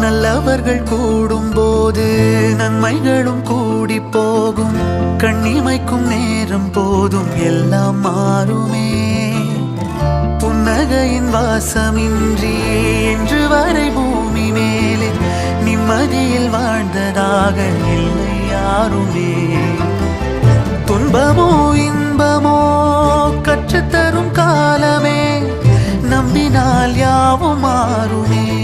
நல்லவர்கள் கூடும்போது நன்மைகளும் கூடி போகும். கண்ணிமைக்கும் நேரம் போதும் எல்லாம் மாறுமே. புன்னகையின் வாசமின்றி இன்று வரை பூமி மேலே நிம்மதியில் வாழ்ந்ததாக இல்லை யாருமே. துன்பமோ இன்பமோ கற்றுத்தரும் காலமே, நம்பினால் யாவும் மாறுமே.